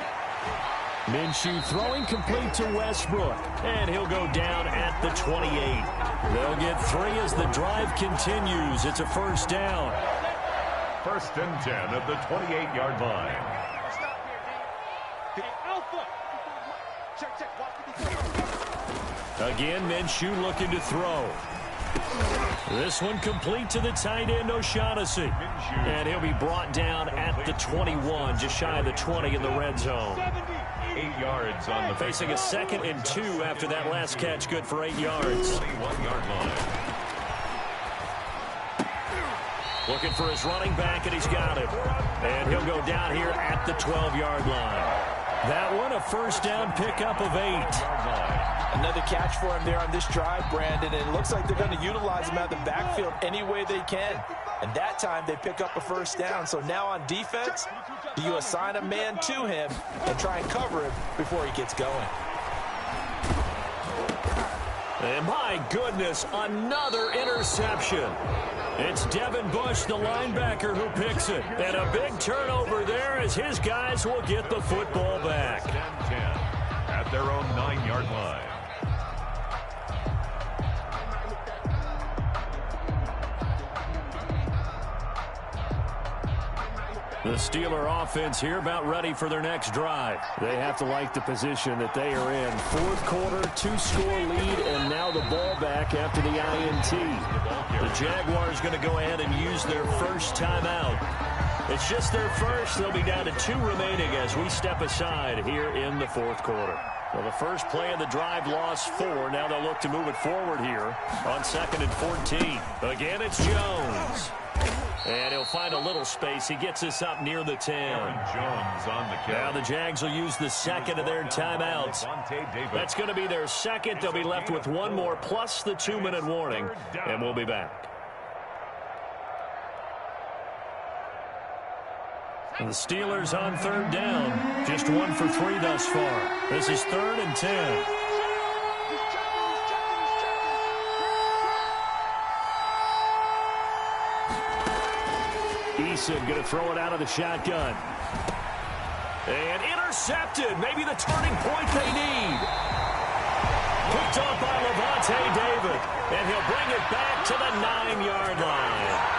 [SPEAKER 1] Minshew throwing complete to Westbrook. And he'll go down at the 28. They'll get 3 as the drive continues. It's a first down.
[SPEAKER 2] First and 10 at the 28-yard line.
[SPEAKER 1] Again, Minshew looking to throw. This one complete to the tight end O'Shaughnessy. And he'll be brought down at the 21, just shy of the 20 in the red zone.
[SPEAKER 2] 8 yards on the
[SPEAKER 1] facing a 2nd and 2 after that last catch, good for 8 yards.
[SPEAKER 2] 21-yard line.
[SPEAKER 1] Looking for his running back, and he's got it. And he'll go down here at the 12-yard line. That one, a first down pickup of 8.
[SPEAKER 3] Another catch for him there on this drive, Brandon, and it looks like they're going to utilize him out of the backfield any way they can. And that time, they pick up a first down. So now on defense, do you assign a man to him and try and cover him before he gets going?
[SPEAKER 1] And my goodness, another interception. It's Devin Bush, the linebacker, who picks it. And a big turnover there as his guys will get the football back.
[SPEAKER 2] 10 at their own 9-yard line.
[SPEAKER 1] The Steeler offense here about ready for their next drive. They have to like the position that they are in. 4th quarter, 2-score lead, and now the ball back after the INT. The Jaguars going to go ahead and use their first timeout. It's just their first. They'll be down to 2 remaining as we step aside here in the 4th quarter. Well, the first play of the drive lost 4. Now they'll look to move it forward here on 2nd and 14. Again, it's Jones. And he'll find a little space. He gets us up near the 10.
[SPEAKER 2] Jones on the carry.
[SPEAKER 1] Now the Jags will use the 2nd of their timeouts. That's going to be their 2nd. They'll be left with 1 more plus the 2-minute warning. And we'll be back. And the Steelers on 3rd down. Just 1 for 3 thus far. This is 3rd and 10. Eason going to throw it out of the shotgun. And intercepted. Maybe the turning point they need. Picked up by Levante David. And he'll bring it back to the 9-yard line.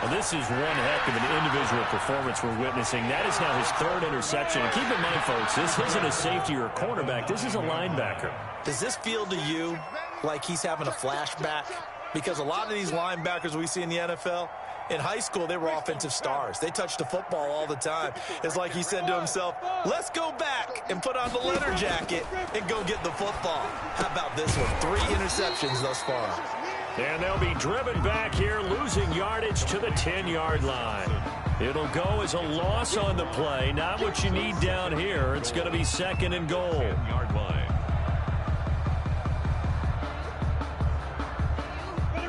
[SPEAKER 1] Well, this is one heck of an individual performance we're witnessing. That is now his 3rd interception. And keep in mind, folks, this isn't a safety or a cornerback. This is a linebacker.
[SPEAKER 3] Does this feel to you like he's having a flashback? Because a lot of these linebackers we see in the NFL, in high school, they were offensive stars. They touched the football all the time. It's like he said to himself, let's go back and put on the leather jacket and go get the football. How about this one? 3 interceptions thus far.
[SPEAKER 1] And they'll be driven back here, losing yardage to the 10-yard line. It'll go as a loss on the play. Not what you need down here. It's going to be 2nd and goal.
[SPEAKER 2] 10-yard line.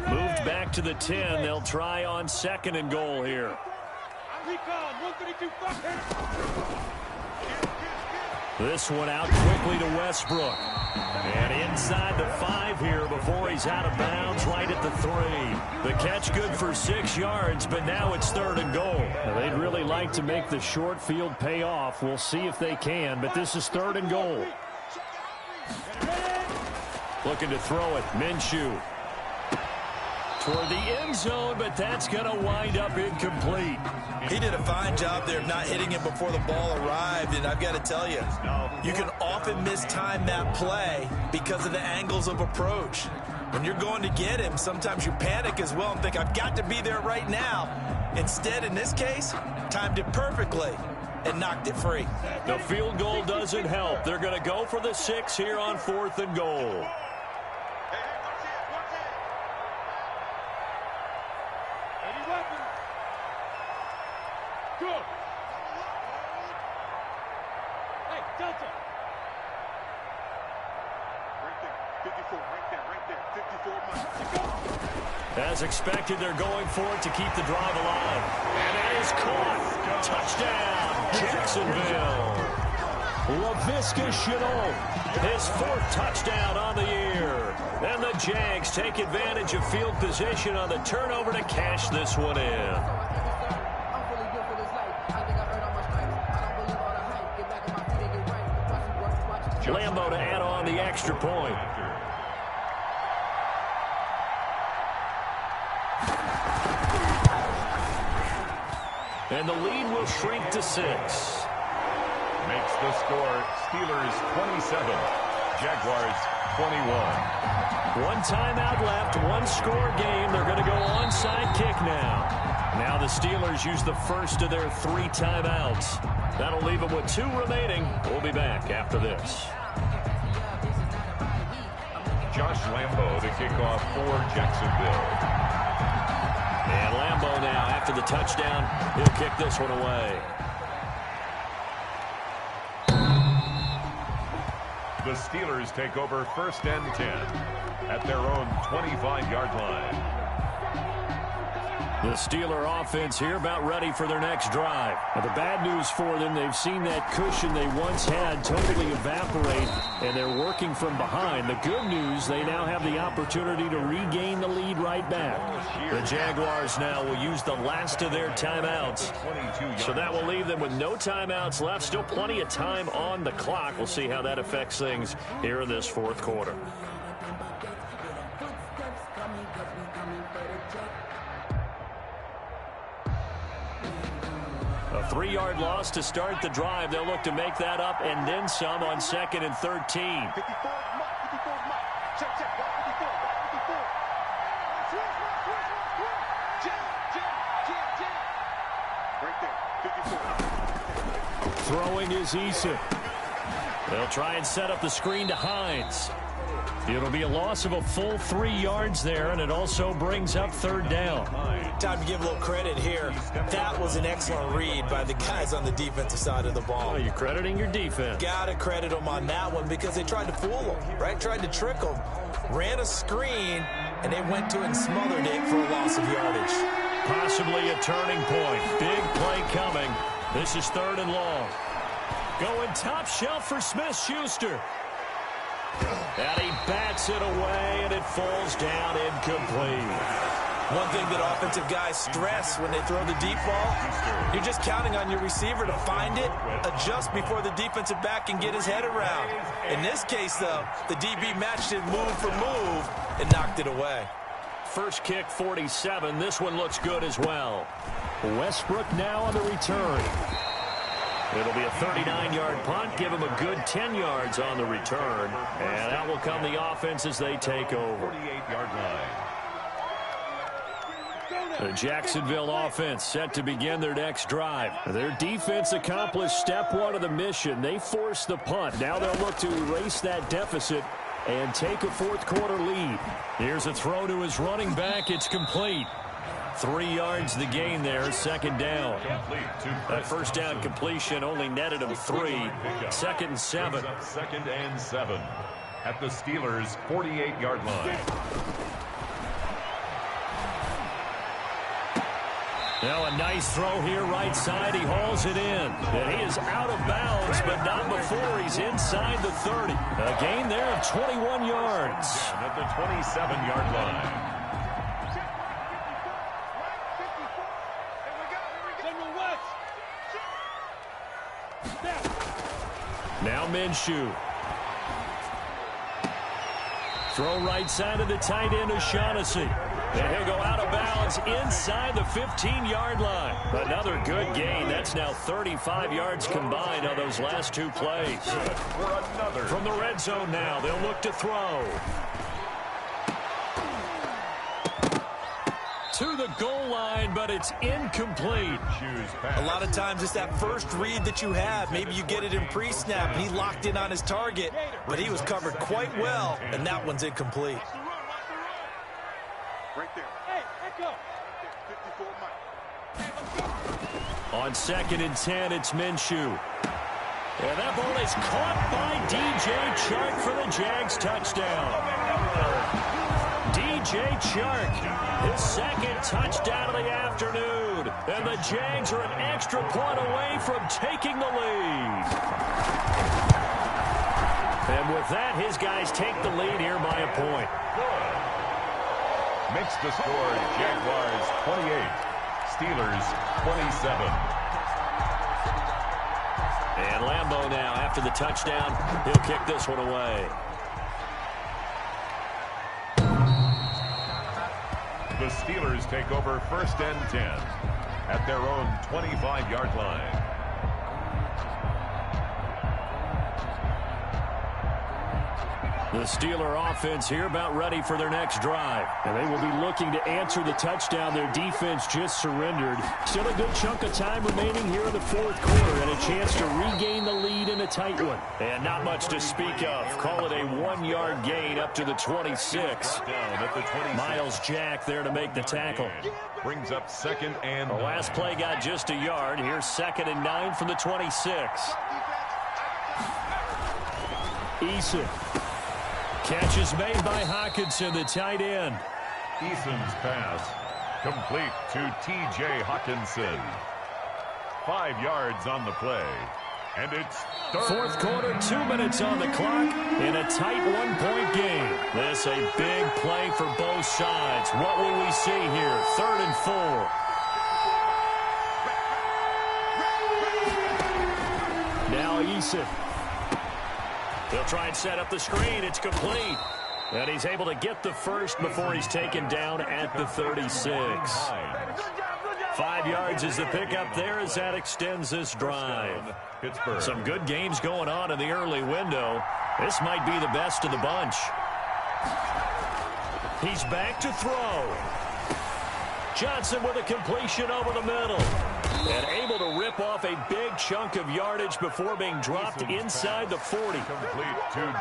[SPEAKER 1] Moved back to the 10. They'll try on 2nd and goal here. This one out quickly to Westbrook. And inside the 5 here before he's out of bounds right at the 3. The catch good for 6 yards, but now it's 3rd and goal. Now, they'd really like to make the short field pay off. We'll see if they can, but this is 3rd and goal. Looking to throw it. Minshew. Toward the end zone, but that's going to wind up incomplete.
[SPEAKER 3] He did a fine job there of not hitting him before the ball arrived, and I've got to tell you, you can often mistime that play because of the angles of approach. When you're going to get him, sometimes you panic as well and think, I've got to be there right now. Instead, in this case, timed it perfectly and knocked it free.
[SPEAKER 1] The field goal doesn't help. They're going to go for the 6 here on 4th and goal. As expected, they're going for it to keep the drive alive. And that is caught. Touchdown, Jacksonville. Laviska Shenault, his 4th touchdown on the year. And the Jags take advantage of field position on the turnover to cash this one in. Lambo to add on the extra point. And the lead will shrink to 6.
[SPEAKER 2] Makes the score Steelers 27, Jaguars 21.
[SPEAKER 1] One timeout left, one score game. They're going to go onside kick now. Now the Steelers use the first of their 3 timeouts. That'll leave them with 2 remaining. We'll be back after this.
[SPEAKER 2] Josh Lambo to kick off for Jacksonville.
[SPEAKER 1] And Lambo now, after the touchdown, he'll kick this one away.
[SPEAKER 2] The Steelers take over 1st and 10 at their own 25-yard line.
[SPEAKER 1] The Steeler offense here about ready for their next drive. Now, the bad news for them, they've seen that cushion they once had totally evaporate, and they're working from behind. The good news, they now have the opportunity to regain the lead right back. The Jaguars now will use the last of their timeouts. So that will leave them with no timeouts left. Still plenty of time on the clock. We'll see how that affects things here in this 4th quarter. A 3-yard loss to start the drive. They'll look to make that up and then some on 2nd and 13. Throwing is Eason. They'll try and set up the screen to Hines. It'll be a loss of a full 3 yards there, and it also brings up 3rd down.
[SPEAKER 3] Time to give a little credit here. That was an excellent read by the guys on the defensive side of the ball.
[SPEAKER 1] Oh, you're crediting your defense.
[SPEAKER 3] Got to credit them on that one because they tried to fool them, right? Tried to trick them. Ran a screen, and they went to it and smothered it for a loss of yardage.
[SPEAKER 1] Possibly a turning point. Big play coming. This is 3rd and long. Going top shelf for Smith-Schuster. And he bats it away, and it falls down incomplete.
[SPEAKER 3] One thing that offensive guys stress when they throw the deep ball, you're just counting on your receiver to find it, adjust before the defensive back can get his head around. In this case, though, the DB matched it move for move and knocked it away.
[SPEAKER 1] First kick, 47. This one looks good as well. Westbrook now on the return. It'll be a 39-yard punt. Give him a good 10 yards on the return. And out will come the offense as they take over.
[SPEAKER 2] 48-yard line.
[SPEAKER 1] The Jacksonville offense set to begin their next drive. Their defense accomplished step 1 of the mission. They forced the punt. Now they'll look to erase that deficit and take a 4th quarter lead. Here's a throw to his running back. It's complete. 3 yards the gain there, 2nd down. That 1st down completion only netted him 3. 2nd and 7.
[SPEAKER 2] 2nd and 7 at the Steelers' 48-yard line.
[SPEAKER 1] Now a nice throw here right side. He hauls it in. And he is out of bounds, but not before he's inside the 30. A gain there of 21 yards.
[SPEAKER 2] At the 27-yard line.
[SPEAKER 1] Now Minshew. Throw right side of the tight end, O'Shaughnessy. And he'll go out of bounds inside the 15-yard line. Another good gain. That's now 35 yards combined on those last two plays. From the red zone now, they'll look to throw. To the goal line, but it's incomplete.
[SPEAKER 3] A lot of times it's that first read that you have. Maybe you get it in pre-snap, and he locked in on his target, but he was covered quite well, and that one's incomplete.
[SPEAKER 4] Right there. Hey, echo. 54 Mike.
[SPEAKER 1] On 2nd and 10, it's Minshew. And that ball is caught by DJ Chark for the Jags touchdown. DJ Chark, his second touchdown of the afternoon. And the Jags are an extra point away from taking the lead. And with that, his guys take the lead here by a point.
[SPEAKER 2] Makes the score Jaguars 28, Steelers 27.
[SPEAKER 1] And Lambeau now, after the touchdown, he'll kick this one away.
[SPEAKER 2] The Steelers take over 1st and 10 at their own 25-yard line.
[SPEAKER 1] The Steeler offense here about ready for their next drive. And they will be looking to answer the touchdown their defense just surrendered. Still a good chunk of time remaining here in the 4th quarter and a chance to regain the lead in a tight one. And not much to speak of. Call it a 1-yard gain up to the 26.
[SPEAKER 2] Down at the 26.
[SPEAKER 1] Miles Jack there to make the tackle.
[SPEAKER 2] Brings up 2nd and 9.
[SPEAKER 1] The last play got just a yard. Here's 2nd and 9 from the 26. Eason. Catch is made by Hockenson, the tight end.
[SPEAKER 2] Eason's pass complete to T.J. Hockenson. 5 yards on the play. And it's
[SPEAKER 1] 4th quarter, 2 minutes on the clock in a tight 1-point game. This a big play for both sides. What will we see here? 3rd and 4. Now Eason. They'll try and set up the screen. It's complete. And he's able to get the first before he's taken down at the 36. 5 yards is the pickup there as that extends this drive. Some good games going on in the early window. This might be the best of the bunch. He's back to throw. Johnson with a completion over the middle. And able to rip off a big chunk of yardage before being dropped inside the 40.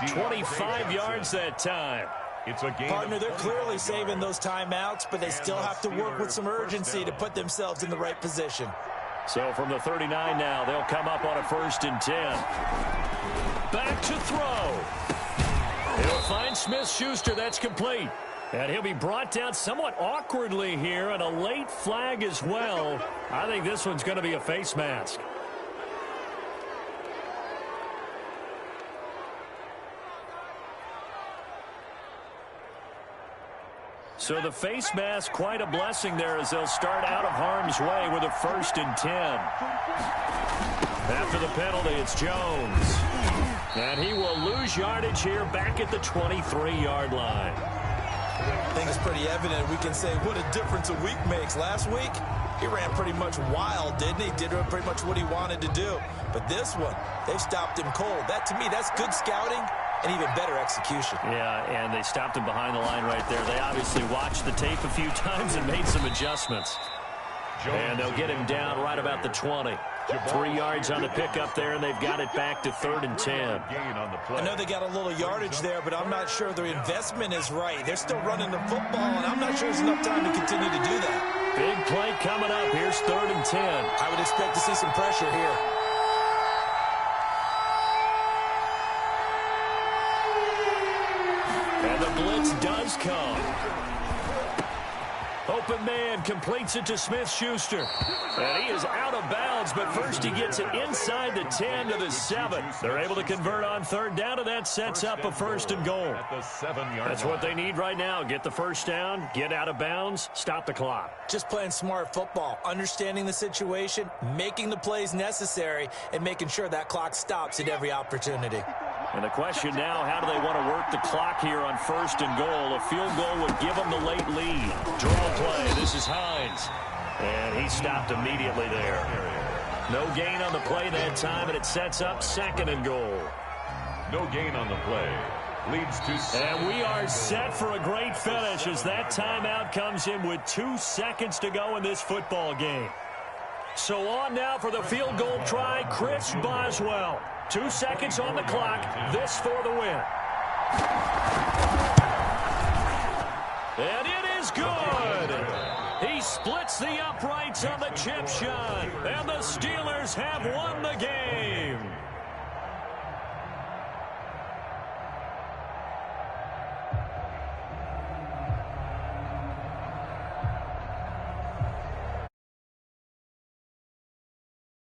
[SPEAKER 1] 25 yards that time.
[SPEAKER 2] It's a game.
[SPEAKER 3] Partner, they're clearly saving those timeouts, but they still have to work with some urgency to put themselves in the right position.
[SPEAKER 1] So from the 39 now, they'll come up on a 1st and 10. Back to throw. He'll find Smith-Schuster. That's complete. And he'll be brought down somewhat awkwardly here, and a late flag as well. I think this one's going to be a face mask. So the face mask, quite a blessing there as they'll start out of harm's way with a 1st and 10. After the penalty, it's Jones. And he will lose yardage here back at the 23-yard line.
[SPEAKER 3] I think it's pretty evident. We can say what a difference a week makes. Last week, he ran pretty much wild, didn't he? Did pretty much what he wanted to do. But this one, they've stopped him cold. That, to me, that's good scouting and even better execution.
[SPEAKER 1] Yeah, and they stopped him behind the line right there. They obviously watched the tape a few times and made some adjustments. And they'll get him down right about the 20. 3 yards on the pickup there, and they've got it back to 3rd and 10.
[SPEAKER 3] I know they got a little yardage there, but I'm not sure their investment is right. They're still running the football, and I'm not sure there's enough time to continue to do that.
[SPEAKER 1] Big play coming up. Here's 3rd and 10.
[SPEAKER 3] I would expect to see some pressure here.
[SPEAKER 1] And the blitz does come. Open man completes it to Smith-Schuster. And he is out of bounds, but first he gets it inside the 10 to the 7. They're able to convert on 3rd down, and that sets up a 1st and goal. That's what they need right now. Get the first down, get out of bounds, stop the clock.
[SPEAKER 3] Just playing smart football, understanding the situation, making the plays necessary, and making sure that clock stops at every opportunity.
[SPEAKER 1] And the question now, how do they want to work the clock here on 1st and goal? A field goal would give them the late lead. Draw play. This is Hines. And he stopped immediately there. No gain on the play that time, and it sets up 2nd and goal.
[SPEAKER 2] No gain on the play. Leads to...
[SPEAKER 1] And we are set for a great finish as that timeout comes in with 2 seconds to go in this football game. So on now for the field goal try, Chris Boswell. 2 seconds on the clock. This for the win. And it is good. He splits the uprights on the chip shot. And the Steelers have won the game.